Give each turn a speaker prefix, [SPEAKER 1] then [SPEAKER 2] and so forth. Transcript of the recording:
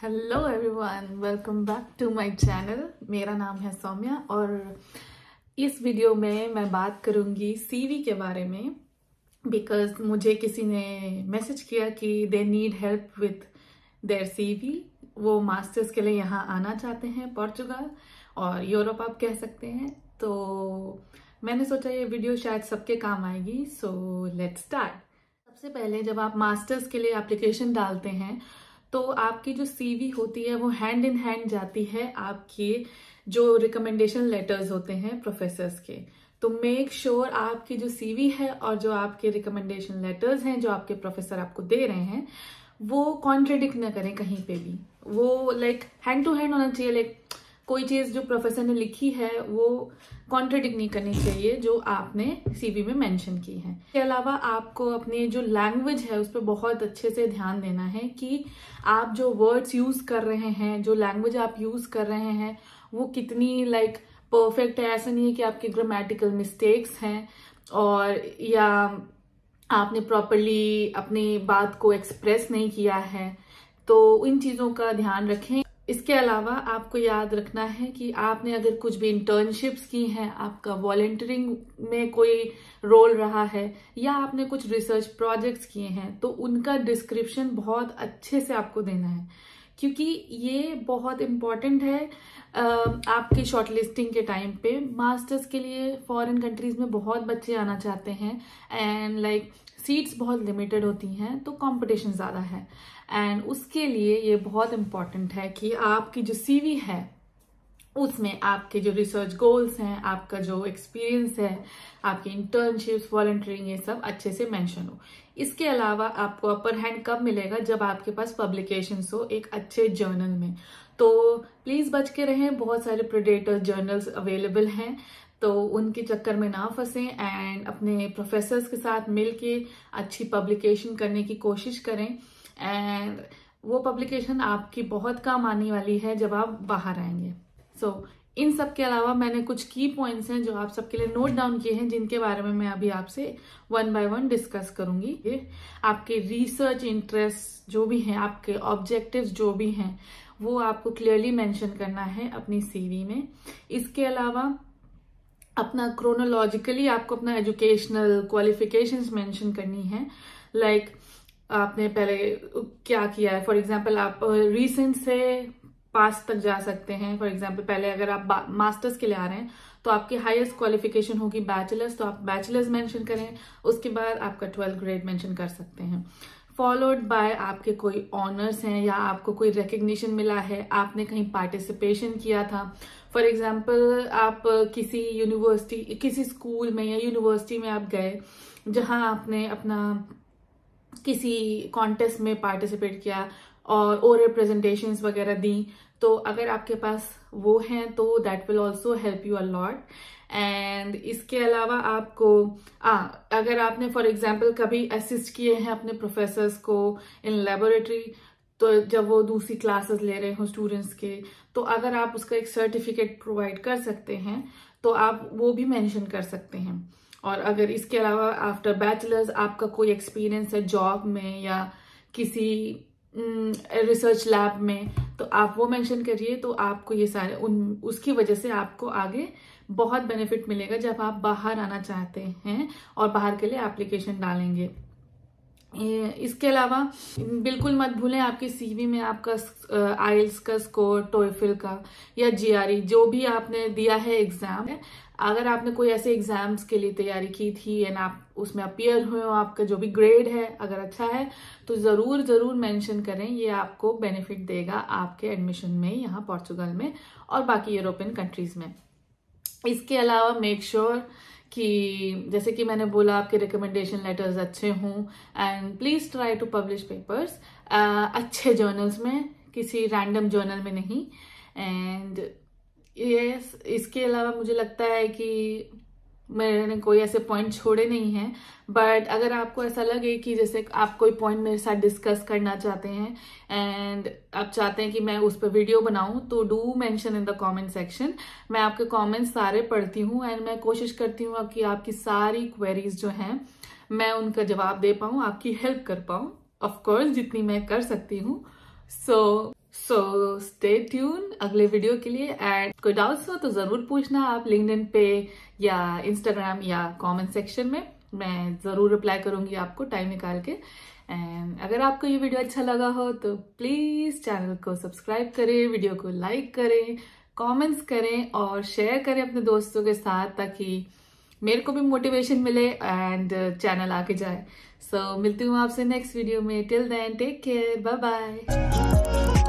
[SPEAKER 1] Hello everyone, welcome back to my channel. मेरा नाम है सौम्या और इस वीडियो में मैं बात करूंगी सीवी के बारे में। बिकॉज मुझे किसी ने मैसेज किया कि they need help with their CV. वो मास्टर्स के लिए यहाँ आना चाहते हैं, पोर्चुगल और यूरोप आप कह सकते हैं। तो मैंने सोचा ये वीडियो शायद सबके काम आएगी। So let's start. सबसे पहले जब आप मास्टर्स के लिए एप्लीकेशन डालते हैं तो आपकी जो सीवी होती है वो हैंड इन हैंड जाती है आपके जो रिकमेंडेशन लेटर्स होते हैं प्रोफेसर्स के। तो मेक श्योर आपकी जो सीवी है और जो आपके रिकमेंडेशन लेटर्स हैं जो आपके प्रोफेसर आपको दे रहे हैं वो कॉन्ट्रेडिक्ट ना करें कहीं पे भी। वो हैंड टू हैंड होना चाहिए। कोई चीज जो प्रोफेसर ने लिखी है वो कॉन्ट्रेडिक्ट नहीं करनी चाहिए जो आपने सीवी में मेंशन की है। इसके अलावा आपको अपनी जो लैंग्वेज है उस पर बहुत अच्छे से ध्यान देना है कि आप जो वर्ड्स यूज कर रहे हैं, जो लैंग्वेज आप यूज कर रहे हैं वो कितनी परफेक्ट है। ऐसा नहीं है कि आपकी ग्रामेटिकल मिस्टेक्स हैं और या आपने प्रॉपरली अपनी बात को एक्सप्रेस नहीं किया है। तो इन चीजों का ध्यान रखें। इसके अलावा आपको याद रखना है कि आपने अगर कुछ भी इंटर्नशिप्स की हैं, आपका वॉलंटियरिंग में कोई रोल रहा है या आपने कुछ रिसर्च प्रोजेक्ट्स किए हैं तो उनका डिस्क्रिप्शन बहुत अच्छे से आपको देना है, क्योंकि ये बहुत इम्पोर्टेंट है आपकी शॉर्टलिस्टिंग के टाइम पे। मास्टर्स के लिए फॉरेन कंट्रीज में बहुत बच्चे आना चाहते हैं एंड सीट्स बहुत लिमिटेड होती हैं, तो कंपटीशन ज़्यादा है। एंड उसके लिए ये बहुत इम्पॉर्टेंट है कि आपकी जो सीवी है उसमें आपके जो रिसर्च गोल्स हैं, आपका जो एक्सपीरियंस है, आपकी इंटर्नशिप्स, वॉलंटियरिंग, ये सब अच्छे से मेंशन हो। इसके अलावा आपको अपर हैंड कब मिलेगा? जब आपके पास पब्लिकेशंस हो एक अच्छे जर्नल में। तो प्लीज बच के रहें, बहुत सारे प्रेडेटर जर्नल्स अवेलेबल हैं, तो उनके चक्कर में ना फंसें एंड अपने प्रोफेसर्स के साथ मिलके अच्छी पब्लिकेशन करने की कोशिश करें। एंड वो पब्लिकेशन आपकी बहुत काम आने वाली है जब आप बाहर आएंगे। इन सब के अलावा मैंने कुछ की पॉइंट्स हैं जो आप सबके लिए नोट डाउन किए हैं, जिनके बारे में मैं अभी आपसे वन बाय वन डिस्कस करूंगी। आपके रिसर्च इंटरेस्ट जो भी हैं, आपके ऑब्जेक्टिव्स जो भी हैं, वो आपको क्लियरली मेंशन करना है अपनी सीवी में। इसके अलावा अपना क्रोनोलॉजिकली आपको अपना एजुकेशनल क्वालिफिकेशंस मेंशन करनी है। आपने पहले क्या किया है। फॉर एग्जांपल आप रीसेंट से पास्ट तक जा सकते हैं। फॉर एग्जांपल पहले अगर आप मास्टर्स के लिए आ रहे हैं तो आपकी हाईएस्ट क्वालिफिकेशन होगी बैचलर्स, तो आप बैचलर्स मेंशन करें। उसके बाद आपका 12th ग्रेड मेंशन कर सकते हैं, फॉलोड बाय आपके कोई ऑनर्स हैं या आपको कोई रिकग्निशन मिला है, आपने कहीं पार्टिसिपेशन किया था। फॉर एग्जाम्पल आप किसी यूनिवर्सिटी, किसी स्कूल में या यूनिवर्सिटी में आप गए जहां आपने अपना किसी कॉन्टेस्ट में पार्टिसिपेट किया और ओरल प्रेजेंटेशंस वगैरह दी, तो अगर आपके पास वो हैं तो that will also help you a lot. And इसके अलावा आपको अगर आपने फॉर एग्जाम्पल कभी असिस्ट किए हैं अपने प्रोफेसर्स को इन लेबोरेटरी, तो जब वो दूसरी क्लासेस ले रहे हो स्टूडेंट्स के, तो अगर आप उसका एक सर्टिफिकेट प्रोवाइड कर सकते हैं तो आप वो भी मेंशन कर सकते हैं। और अगर इसके अलावा आफ्टर बैचलर्स आपका कोई एक्सपीरियंस है जॉब में या किसी रिसर्च लैब में, तो आप वो मेंशन करिए। तो आपको ये सारे उसकी वजह से आपको आगे बहुत बेनिफिट मिलेगा जब आप बाहर आना चाहते हैं और बाहर के लिए एप्लीकेशन डालेंगे। इसके अलावा बिल्कुल मत भूलें आपकी सीवी में आपका आइल्स का स्कोर, टोएफिल का या जीआरई जो भी आपने दिया है एग्जाम है। अगर आपने कोई ऐसे एग्जाम्स के लिए तैयारी की थी एंड आप उसमें अपीयर हुए हो, आपका जो भी ग्रेड है अगर अच्छा है तो जरूर जरूर मेंशन करें। ये आपको बेनिफिट देगा आपके एडमिशन में यहाँ पोर्चुगल में और बाकी यूरोपियन कंट्रीज में। इसके अलावा मेक श्योर कि जैसे कि मैंने बोला आपके रिकमेंडेशन लेटर्स अच्छे हों and please try to publish papers अच्छे जर्नल्स में, किसी रैंडम जर्नल में नहीं। एंड यस, इसके अलावा मुझे लगता है कि मैंने कोई ऐसे पॉइंट छोड़े नहीं हैं, बट अगर आपको ऐसा लगे कि जैसे आप कोई पॉइंट मेरे साथ डिस्कस करना चाहते हैं एंड आप चाहते हैं कि मैं उस पर वीडियो बनाऊं, तो do mention in the comment section. मैं आपके कमेंट्स सारे पढ़ती हूँ एंड मैं कोशिश करती हूँ कि आपकी सारी क्वेरीज जो हैं मैं उनका जवाब दे पाऊँ, आपकी हेल्प कर पाऊँ, ऑफकोर्स जितनी मैं कर सकती हूँ। सो स्टे ट्यून अगले वीडियो के लिए। एंड कोई डाउट्स हो तो जरूर पूछना आप लिंक्डइन पे या इंस्टाग्राम या कमेंट सेक्शन में, मैं जरूर रिप्लाई करूंगी आपको टाइम निकाल के। एंड अगर आपको ये वीडियो अच्छा लगा हो तो प्लीज चैनल को सब्सक्राइब करें, वीडियो को लाइक करें, कमेंट्स करें और शेयर करें अपने दोस्तों के साथ, ताकि मेरे को भी मोटिवेशन मिले एंड चैनल आगे जाए। सो मिलती हूँ आपसे नेक्स्ट वीडियो में। Till then take care, bye bye.